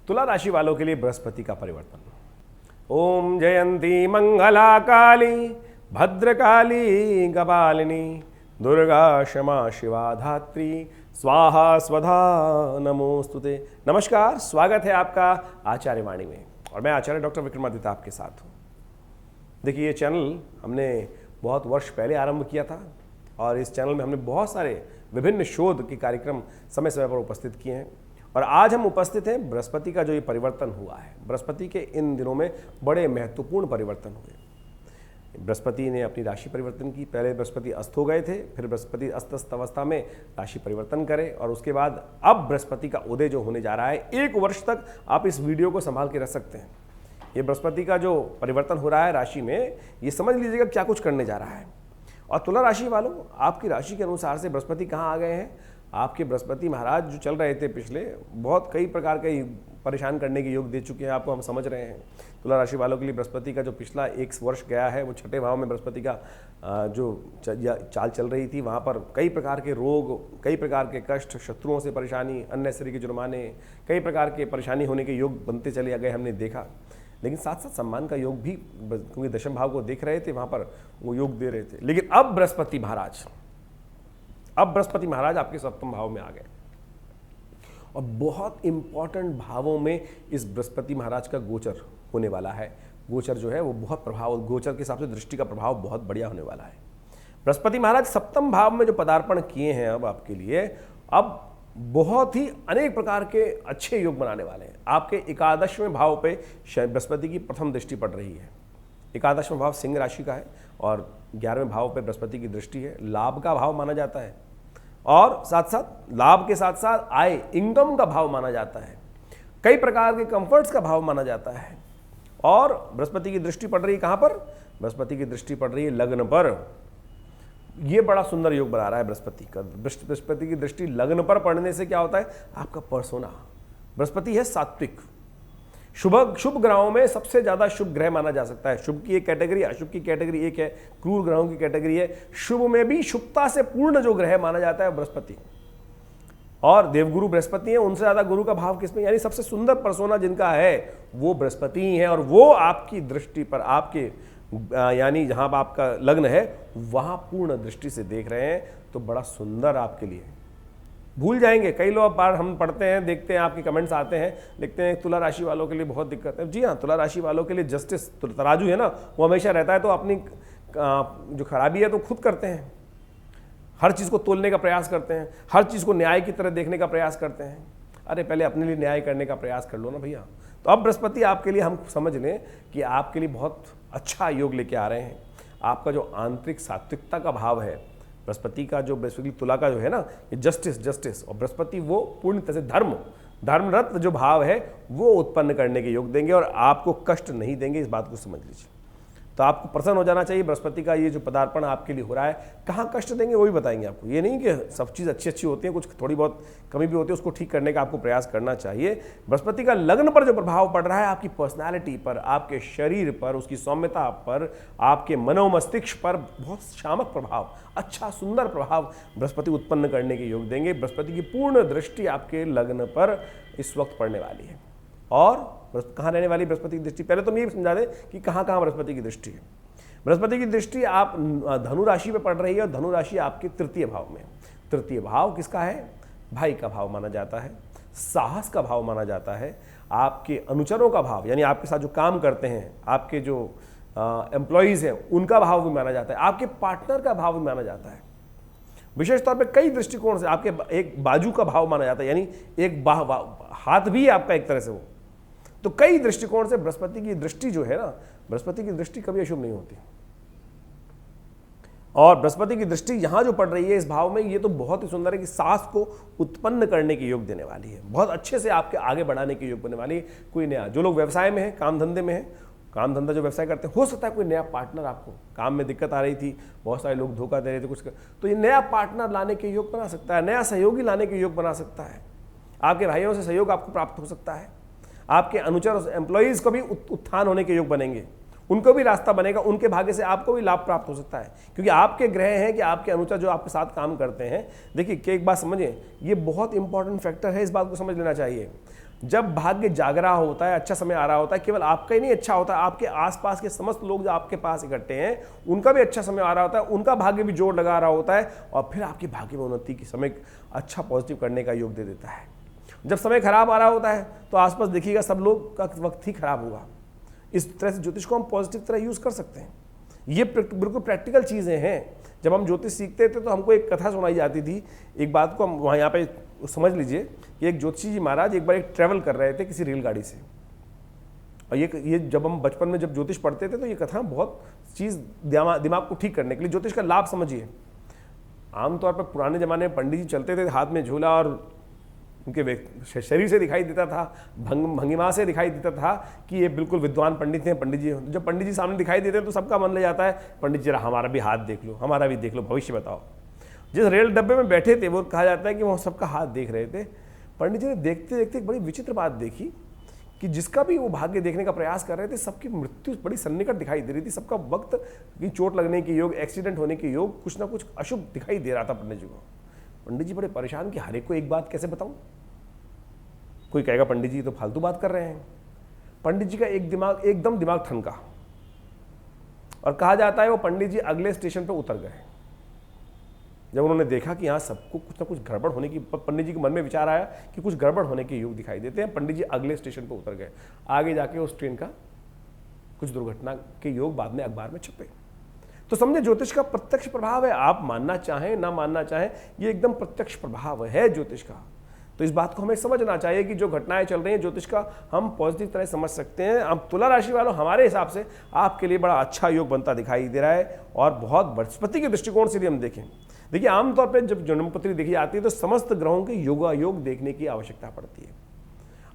तुला राशि वालों के लिए बृहस्पति का परिवर्तन। ओम जयंती मंगला काली भद्रकाली कपालिनी दुर्गा क्षमा शिवा धात्री स्वाहा स्वधा नमोस्तुते। नमस्कार, स्वागत है आपका आचार्य वाणी में और मैं आचार्य डॉक्टर विक्रमादित्य आपके साथ हूँ। देखिए, ये चैनल हमने बहुत वर्ष पहले आरंभ किया था और इस चैनल में हमने बहुत सारे विभिन्न शोध के कार्यक्रम समय समय पर उपस्थित किए हैं और आज हम उपस्थित हैं बृहस्पति का जो ये परिवर्तन हुआ है। बृहस्पति के इन दिनों में बड़े महत्वपूर्ण परिवर्तन हुए। बृहस्पति ने अपनी राशि परिवर्तन की। पहले बृहस्पति अस्त हो गए थे, फिर बृहस्पति अस्त अवस्था में राशि परिवर्तन करे और उसके बाद अब बृहस्पति का उदय जो होने जा रहा है, 1 वर्ष तक आप इस वीडियो को संभाल के रख सकते हैं। ये बृहस्पति का जो परिवर्तन हो रहा है राशि में, ये समझ लीजिएगा क्या कुछ करने जा रहा है। और तुला राशि वालों, आपकी राशि के अनुसार से बृहस्पति कहाँ आ गए हैं? आपके बृहस्पति महाराज जो चल रहे थे पिछले, बहुत कई प्रकार के परेशान करने के योग दे चुके हैं आपको, हम समझ रहे हैं। तुला राशि वालों के लिए बृहस्पति का जो पिछला 1 वर्ष गया है, वो 6ठे भाव में बृहस्पति का जो चाल चल रही थी, वहाँ पर कई प्रकार के रोग, कई प्रकार के कष्ट, शत्रुओं से परेशानी, अननेसेसरी के जुर्माने, कई प्रकार के परेशानी होने के योग बनते चले गए, हमने देखा। लेकिन साथ साथ सम्मान का योग भी, क्योंकि दशम भाव को देख रहे थे, वहाँ पर वो योग दे रहे थे। लेकिन अब बृहस्पति महाराज आपके 7वें भाव में आ गए और बहुत इंपॉर्टेंट भावों में इस बृहस्पति महाराज का गोचर होने वाला है। गोचर जो है वो बहुत प्रभाव, गोचर के हिसाब से दृष्टि का प्रभाव बहुत बढ़िया होने वाला है। बृहस्पति महाराज 7वें भाव में जो पदार्पण किए हैं अब आपके लिए, अब बहुत ही अनेक प्रकार के अच्छे योग बनाने वाले हैं। आपके 11वें भाव पे बृहस्पति की प्रथम दृष्टि पड़ रही है। 11वां भाव सिंह राशि का है और 11वें भाव पे बृहस्पति की दृष्टि है। लाभ का भाव माना जाता है और साथ साथ लाभ के साथ साथ आय, इनकम का भाव माना जाता है। कई प्रकार के कंफर्ट्स का भाव माना जाता है। और बृहस्पति की दृष्टि पड़ रही है कहाँ पर? बृहस्पति की दृष्टि पड़ रही है लग्न पर। ये बड़ा सुंदर योग बना रहा है बृहस्पति का। बृहस्पति की दृष्टि लग्न पर पड़ने से क्या होता है? आपका पर्सोना, बृहस्पति है सात्विक, शुभ ग्रहों में सबसे ज्यादा शुभ ग्रह माना जा सकता है। शुभ की एक कैटेगरी, अशुभ की कैटेगरी एक है, क्रूर ग्रहों की कैटेगरी है। शुभ में भी शुभता से पूर्ण जो ग्रह माना जाता है बृहस्पति, और देवगुरु बृहस्पति है। उनसे ज्यादा गुरु का भाव किसमें? यानी सबसे सुंदर पर्सोना जिनका है वो बृहस्पति ही है और वो आपकी दृष्टि पर, आपके यानी जहां आपका लग्न है वहां पूर्ण दृष्टि से देख रहे हैं, तो बड़ा सुंदर आपके लिए। भूल जाएंगे कई लोग, बार हम पढ़ते हैं, देखते हैं, आपके कमेंट्स आते हैं, लिखते हैं तुला राशि वालों के लिए बहुत दिक्कत है। जी हाँ, तुला राशि वालों के लिए जस्टिस, तराजू है ना, वो हमेशा रहता है। तो अपनी जो खराबी है तो खुद करते हैं, हर चीज़ को तोलने का प्रयास करते हैं, हर चीज़ को न्याय की तरह देखने का प्रयास करते हैं। अरे पहले अपने लिए न्याय करने का प्रयास कर लो ना भैया। तो अब बृहस्पति आपके लिए, हम समझ लें कि आपके लिए बहुत अच्छा योग लेके आ रहे हैं। आपका जो आंतरिक सात्विकता का भाव है, बृहस्पति का जो बेसिकली तुला का जो है ना, ये जस्टिस, और बृहस्पति वो पूर्ण तरह से धर्मरत्न जो भाव है वो उत्पन्न करने के योग देंगे और आपको कष्ट नहीं देंगे। इस बात को समझ लीजिए। तो आपको प्रसन्न हो जाना चाहिए। बृहस्पति का ये जो पदार्पण आपके लिए हो रहा है, कहाँ कष्ट देंगे वो भी बताएंगे आपको। ये नहीं कि सब चीज़ अच्छी होती है, कुछ थोड़ी बहुत कमी भी होती है, उसको ठीक करने का आपको प्रयास करना चाहिए। बृहस्पति का लग्न पर जो प्रभाव पड़ रहा है, आपकी पर्सनैलिटी पर, आपके शरीर पर, उसकी सौम्यता पर, आपके मनोमस्तिष्क पर बहुत शामक प्रभाव, अच्छा सुंदर प्रभाव बृहस्पति उत्पन्न करने के योग देंगे। बृहस्पति की पूर्ण दृष्टि आपके लग्न पर इस वक्त पड़ने वाली है। और कहाँ रहने वाली बृहस्पति की दृष्टि? पहले तो हम ये समझा दें कि कहाँ कहाँ बृहस्पति की दृष्टि है। बृहस्पति की दृष्टि आप धनु राशि पे पड़ रही है और धनु राशि आपके 3य भाव में। 3य भाव किसका है? भाई का भाव माना जाता है, साहस का भाव माना जाता है, आपके अनुचरों का भाव, यानी आपके साथ जो काम करते हैं, आपके जो एम्प्लॉयज़ हैं उनका भाव भी माना जाता है, आपके पार्टनर का भाव भी माना जाता है। विशेष तौर पे कई दृष्टिकोण से आपके एक बाजू का भाव माना जाता है, यानी एक हाथ भी आपका एक तरह से वो। तो कई दृष्टिकोण से बृहस्पति की दृष्टि जो है ना, बृहस्पति की दृष्टि कभी अशुभ नहीं होती। और बृहस्पति की दृष्टि यहां जो पड़ रही है इस भाव में, ये तो बहुत ही सुंदर है कि साहस को उत्पन्न करने के योग देने वाली है। बहुत अच्छे से आपके आगे बढ़ाने के योग बनने वाली है। कोई नया, जो लोग व्यवसाय में है, काम धंधे में है, काम धंधा जो व्यवसाय करते हैं, हो सकता है कोई नया पार्टनर, आपको काम में दिक्कत आ रही थी, बहुत सारे लोग धोखा दे रहे थे कुछ तो ये नया पार्टनर लाने के योग बना सकता है, नया सहयोगी लाने के योग बना सकता है। आपके भाइयों से सहयोग आपको प्राप्त हो सकता है। आपके अनुचर एम्प्लॉयज़ को भी उत्थान होने के योग बनेंगे, उनको भी रास्ता बनेगा, उनके भाग्य से आपको भी लाभ प्राप्त हो सकता है, क्योंकि आपके ग्रह हैं कि आपके अनुचर जो आपके साथ काम करते हैं। देखिए कि एक बात समझिए, ये बहुत इंपॉर्टेंट फैक्टर है, इस बात को समझ लेना चाहिए। जब भाग्य जाग रहा होता है, अच्छा समय आ रहा होता है, केवल आपका ही नहीं अच्छा होता है, आपके आसपास के समस्त लोग जो आपके पास इकट्ठे हैं उनका भी अच्छा समय आ रहा होता है, उनका भाग्य भी जोर लगा रहा होता है और फिर आपके भाग्य में उन्नति की समय अच्छा पॉजिटिव करने का योग दे देता है। जब समय खराब आ रहा होता है तो आसपास देखिएगा सब लोग का वक्त ही खराब होगा। इस तरह से ज्योतिष को हम पॉजिटिव तरह यूज कर सकते हैं। ये बिल्कुल प्रैक्टिकल चीज़ें हैं। जब हम ज्योतिष सीखते थे तो हमको एक कथा सुनाई जाती थी। एक बात को हम वहाँ यहाँ पे समझ लीजिए कि एक ज्योतिषी जी महाराज एक बार एक ट्रैवल कर रहे थे किसी रेलगाड़ी से, और ये जब हम बचपन में जब ज्योतिष पढ़ते थे तो ये कथा बहुत चीज़ दिमाग को ठीक करने के लिए, ज्योतिष का लाभ समझिए। आमतौर पर पुराने ज़माने में पंडित जी चलते थे, हाथ में झूला, और उनके शरीर से दिखाई देता था, भंगिमा से दिखाई देता था कि ये बिल्कुल विद्वान पंडित हैं। पंडित जी, जब पंडित जी सामने दिखाई देते हैं तो सबका मन ले जाता है, पंडित जी हमारा भी हाथ देख लो, हमारा भी देख लो, भविष्य बताओ। जिस रेल डब्बे में बैठे थे वो कहा जाता है कि वो सबका हाथ देख रहे थे। पंडित जी ने देखते देखते एक बड़ी विचित्र बात देखी कि जिसका भी वो भाग्य देखने का प्रयास कर रहे थे सबकी मृत्यु बड़ी सन्निकट दिखाई दे रही थी। सबका वक्त की चोट लगने के योग, एक्सीडेंट होने के योग, कुछ ना कुछ अशुभ दिखाई दे रहा था पंडित जी को। पंडित जी बड़े परेशान कि हर एक को एक बात कैसे बताऊं। कोई कहेगा पंडित जी तो फालतू बात कर रहे हैं। पंडित जी का एकदम दिमाग ठनका और कहा जाता है वो पंडित जी अगले स्टेशन पर उतर गए। जब उन्होंने देखा कि यहाँ सबको कुछ ना कुछ गड़बड़ होने की, पंडित जी के मन में विचार आया कि कुछ गड़बड़ होने के योग दिखाई देते हैं, पंडित जी अगले स्टेशन पर उतर गए। आगे जाके उस ट्रेन का कुछ दुर्घटना के योग बाद में अखबार में छपे। तो समझे ज्योतिष का प्रत्यक्ष प्रभाव है। आप मानना चाहें ना मानना चाहें, ये एकदम प्रत्यक्ष प्रभाव है ज्योतिष का। तो इस बात को हमें समझना चाहिए कि जो घटनाएं चल रही हैं ज्योतिष का हम पॉजिटिव तरह समझ सकते हैं। अब तुला राशि वालों, हमारे हिसाब से आपके लिए बड़ा अच्छा योग बनता दिखाई दे रहा है। और बहुत बृहस्पति के दृष्टिकोण से भी हम देखें, देखिए आमतौर पर जब जन्मपत्री देखी जाती है तो समस्त ग्रहों के योगायोग देखने की आवश्यकता पड़ती है।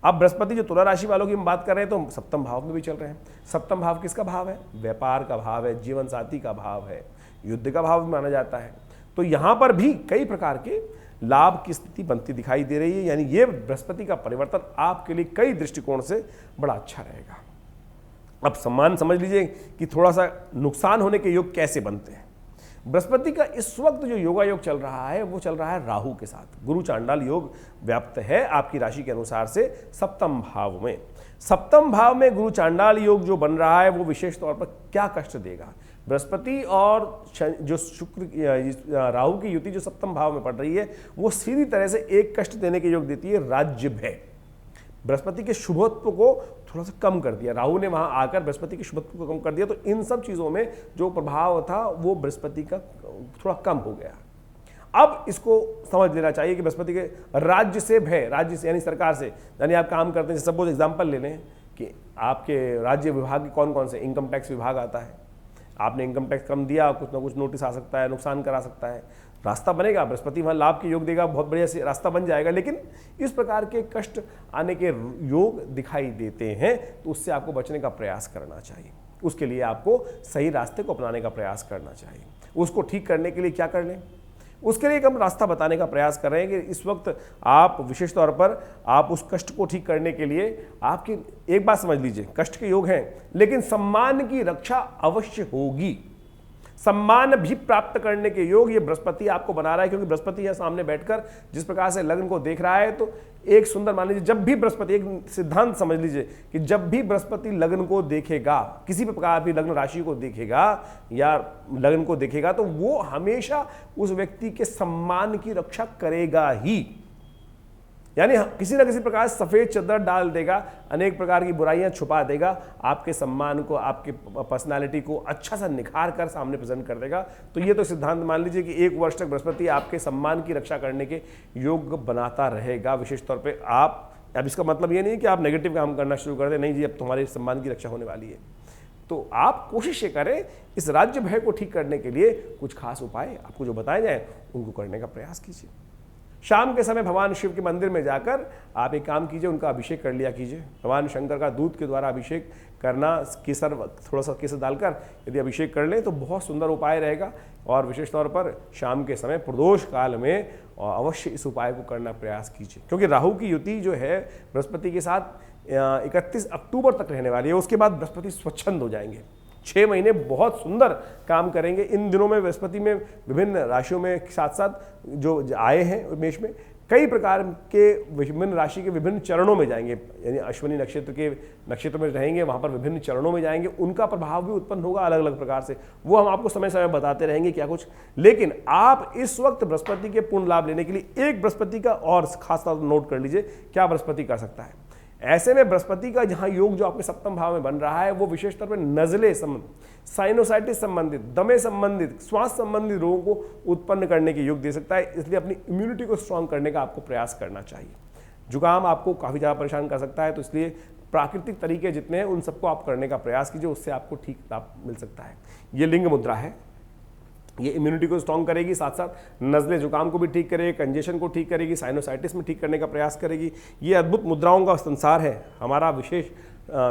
अब बृहस्पति जो तुला राशि वालों की हम बात कर रहे हैं तो सप्तम भाव में भी चल रहे हैं। सप्तम भाव किसका भाव है? व्यापार का भाव है, जीवन साथी का भाव है, युद्ध का भाव भी माना जाता है। तो यहां पर भी कई प्रकार के लाभ की स्थिति बनती दिखाई दे रही है। यानी ये बृहस्पति का परिवर्तन आपके लिए कई दृष्टिकोण से बड़ा अच्छा रहेगा। अब सम्मान समझ लीजिए कि थोड़ा सा नुकसान होने के योग कैसे बनते हैं। बृहस्पति का इस वक्त जो योगा योग चल रहा है वो चल रहा है राहु के साथ। गुरु चांडाल योग व्याप्त है आपकी राशि के अनुसार से सप्तम भाव में। सप्तम भाव में गुरु चांडाल योग जो बन रहा है वो विशेष तौर पर क्या कष्ट देगा? बृहस्पति और जो शुक्र राहु की युति जो सप्तम भाव में पड़ रही है वो सीधी तरह से एक कष्ट देने के योग देती है, राज्य भय। बृहस्पति के शुभत्व को थोड़ा सा कम कर दिया, राहु ने वहां आकर बृहस्पति के शुभत्व को कम कर दिया। तो इन सब चीजों में जो प्रभाव था वो बृहस्पति का थोड़ा कम हो गया। अब इसको समझ लेना चाहिए कि बृहस्पति के राज्य से भय, राज्य से यानी सरकार से, यानी आप काम करते हैं, सपोज एग्जाम्पल ले लें कि आपके राज्य विभाग के कौन कौन से, इनकम टैक्स विभाग आता है, आपने इनकम टैक्स कम दिया, कुछ ना कुछ नोटिस आ सकता है, नुकसान करा सकता है, रास्ता बनेगा, बृहस्पति वहाँ लाभ के योग देगा, बहुत बढ़िया से रास्ता बन जाएगा। लेकिन इस प्रकार के कष्ट आने के योग दिखाई देते हैं तो उससे आपको बचने का प्रयास करना चाहिए। उसके लिए आपको सही रास्ते को अपनाने का प्रयास करना चाहिए। उसको ठीक करने के लिए क्या कर लें, उसके लिए हम रास्ता बताने का प्रयास कर रहे हैं कि इस वक्त आप विशेष तौर पर आप उस कष्ट को ठीक करने के लिए आपकी एक बात समझ लीजिए, कष्ट के योग हैं लेकिन सम्मान की रक्षा अवश्य होगी। सम्मान भी प्राप्त करने के योग ये बृहस्पति आपको बना रहा है, क्योंकि बृहस्पति यहां सामने बैठकर जिस प्रकार से लग्न को देख रहा है तो एक सुंदर, मान लीजिए जब भी बृहस्पति, एक सिद्धांत समझ लीजिए कि जब भी बृहस्पति लग्न को देखेगा, किसी भी प्रकार की लग्न राशि को देखेगा या लग्न को देखेगा तो वो हमेशा उस व्यक्ति के सम्मान की रक्षा करेगा ही। यानी किसी न किसी प्रकार सफेद चादर डाल देगा, अनेक प्रकार की बुराइयां छुपा देगा, आपके सम्मान को, आपके पर्सनालिटी को अच्छा सा निखार कर सामने प्रेजेंट कर देगा। तो ये तो सिद्धांत मान लीजिए कि एक वर्ष तक बृहस्पति आपके सम्मान की रक्षा करने के योग बनाता रहेगा। विशेष तौर पे आप, अब इसका मतलब ये नहीं है कि आप नेगेटिव काम करना शुरू कर दें, नहीं जी अब तुम्हारे सम्मान की रक्षा होने वाली है। तो आप कोशिश ये करें इस राज्य भय को ठीक करने के लिए कुछ खास उपाय आपको जो बताए जाए उनको करने का प्रयास कीजिए। शाम के समय भगवान शिव के मंदिर में जाकर आप एक काम कीजिए, उनका अभिषेक कर लिया कीजिए। भगवान शंकर का दूध के द्वारा अभिषेक करना, केसर, थोड़ा सा केसर डालकर यदि अभिषेक कर लें तो बहुत सुंदर उपाय रहेगा। और विशेष तौर पर शाम के समय प्रदोष काल में अवश्य इस उपाय को करना प्रयास कीजिए, क्योंकि राहु की युति जो है बृहस्पति के साथ 31 अक्टूबर तक रहने वाली है। उसके बाद बृहस्पति स्वच्छंद हो जाएंगे। 6 महीने बहुत सुंदर काम करेंगे। इन दिनों में बृहस्पति में विभिन्न राशियों में साथ साथ जो आए हैं मेष में, कई प्रकार के विभिन्न राशि के विभिन्न चरणों में जाएंगे, यानी अश्विनी नक्षत्र के नक्षत्र में रहेंगे, वहां पर विभिन्न चरणों में जाएंगे, उनका प्रभाव भी उत्पन्न होगा अलग अलग प्रकार से। वो हम आपको समय समय बताते रहेंगे क्या कुछ। लेकिन आप इस वक्त बृहस्पति के पूर्ण लाभ लेने के लिए एक बृहस्पति का और खास तौर पर नोट कर लीजिए, क्या बृहस्पति कर सकता है। ऐसे में बृहस्पति का जहां योग जो आपके सप्तम भाव में बन रहा है, वो विशेष तौर पर नजले संबंधित, साइनोसाइटिस संबंधित, दमे संबंधित, श्वास संबंधित रोगों को उत्पन्न करने के योग दे सकता है। इसलिए अपनी इम्यूनिटी को स्ट्रांग करने का आपको प्रयास करना चाहिए। जुकाम आपको काफी ज्यादा परेशान कर सकता है, तो इसलिए प्राकृतिक तरीके जितने हैं उन सबको आप करने का प्रयास कीजिए, उससे आपको ठीक लाभ मिल सकता है। ये लिंग मुद्रा है, ये इम्यूनिटी को स्ट्रांग करेगी, साथ साथ नज़ले जुकाम को भी ठीक करेगी, कंजेशन को ठीक करेगी, साइनोसाइटिस में ठीक करने का प्रयास करेगी। ये अद्भुत मुद्राओं का संसार है, हमारा विशेष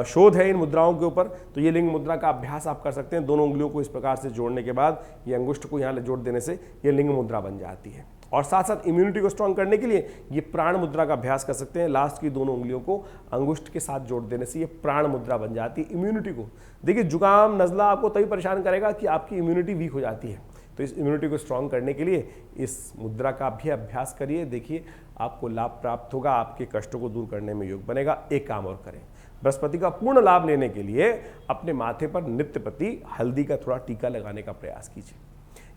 शोध है इन मुद्राओं के ऊपर। तो ये लिंग मुद्रा का अभ्यास आप कर सकते हैं। दोनों उंगलियों को इस प्रकार से जोड़ने के बाद ये अंगुष्ठ को यहाँ जोड़ देने से ये लिंग मुद्रा बन जाती है। और साथ साथ इम्यूनिटी को स्ट्रांग करने के लिए ये प्राण मुद्रा का अभ्यास कर सकते हैं। लास्ट की दोनों उंगलियों को अंगुष्ठ के साथ जोड़ देने से ये प्राण मुद्रा बन जाती है। इम्यूनिटी को देखिए, जुकाम नज़ला आपको तभी परेशान करेगा कि आपकी इम्यूनिटी वीक हो जाती है, तो इस इम्यूनिटी को स्ट्रांग करने के लिए इस मुद्रा का भी अभ्यास करिए। देखिए आपको लाभ प्राप्त होगा, आपके कष्टों को दूर करने में योग बनेगा। एक काम और करें, बृहस्पति का पूर्ण लाभ लेने के लिए अपने माथे पर नित्य प्रति हल्दी का थोड़ा टीका लगाने का प्रयास कीजिए।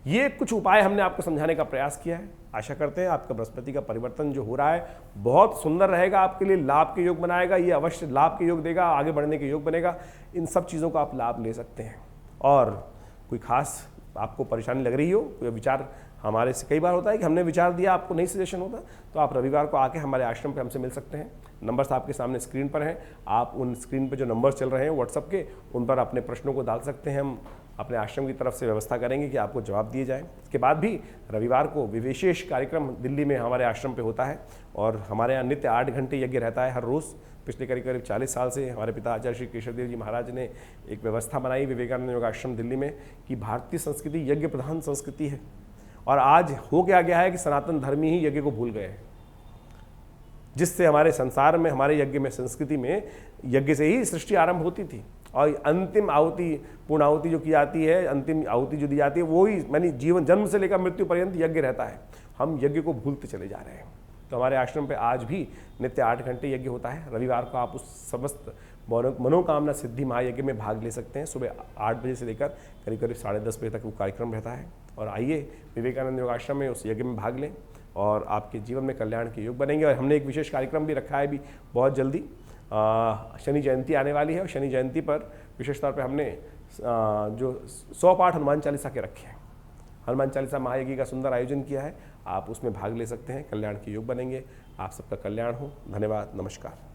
ये कुछ उपाय हमने आपको समझाने का प्रयास किया है। आशा करते हैं आपका बृहस्पति का परिवर्तन जो हो रहा है बहुत सुंदर रहेगा, आपके लिए लाभ के योग बनाएगा। ये अवश्य लाभ के योग देगा, आगे बढ़ने के योग बनेगा। इन सब चीज़ों का आप लाभ ले सकते हैं। और कोई खास आपको परेशानी लग रही हो, कोई विचार, हमारे से कई बार होता है कि हमने विचार दिया आपको नहीं सजेशन होता, तो आप रविवार को आके हमारे आश्रम पे हमसे मिल सकते हैं। नंबर्स आपके सामने स्क्रीन पर हैं, आप उन स्क्रीन पे जो नंबर्स चल रहे हैं व्हाट्सएप के, उन पर अपने प्रश्नों को डाल सकते हैं। हम अपने आश्रम की तरफ से व्यवस्था करेंगे कि आपको जवाब दिए जाएँ। इसके बाद भी रविवार को विशेष कार्यक्रम दिल्ली में हमारे आश्रम पर होता है और हमारे यहाँ नित्य 8 घंटे यज्ञ रहता है हर रोज़। पिछले करीब 40 साल से हमारे पिता आचार्य श्री केशव देव जी महाराज ने एक व्यवस्था बनाई विवेकानंद योगाश्रम दिल्ली में कि भारतीय संस्कृति यज्ञ प्रधान संस्कृति है। और आज हो गया है कि सनातन धर्मी ही यज्ञ को भूल गए हैं, जिससे हमारे संसार में, हमारे यज्ञ में, संस्कृति में यज्ञ से ही सृष्टि आरंभ होती थी। और अंतिम आहुति, पूर्ण आहुति जो की जाती है, अंतिम आहुति जो दी जाती है, वो ही मानी जीवन जन्म से लेकर मृत्यु पर्यंत यज्ञ रहता है। हम यज्ञ को भूलते चले जा रहे हैं। तो हमारे आश्रम पे आज भी नित्य 8 घंटे यज्ञ होता है। रविवार को आप उस समस्त मनोकामना सिद्धि महायज्ञ में भाग ले सकते हैं। सुबह 8 बजे से लेकर करीब 10:30 बजे तक वो कार्यक्रम रहता है। और आइए विवेकानंद योगाश्रम में उस यज्ञ में भाग लें और आपके जीवन में कल्याण के योग बनेंगे। और हमने एक विशेष कार्यक्रम भी रखा है भी बहुत जल्दी, शनि जयंती आने वाली है और शनि जयंती पर विशेष तौर पर हमने जो 100 पाठ हनुमान चालीसा के रखे हैं, हनुमान चालीसा महायज्ञ का सुंदर आयोजन किया है। आप उसमें भाग ले सकते हैं, कल्याण के योग बनेंगे। आप सबका कल्याण हो। धन्यवाद, नमस्कार।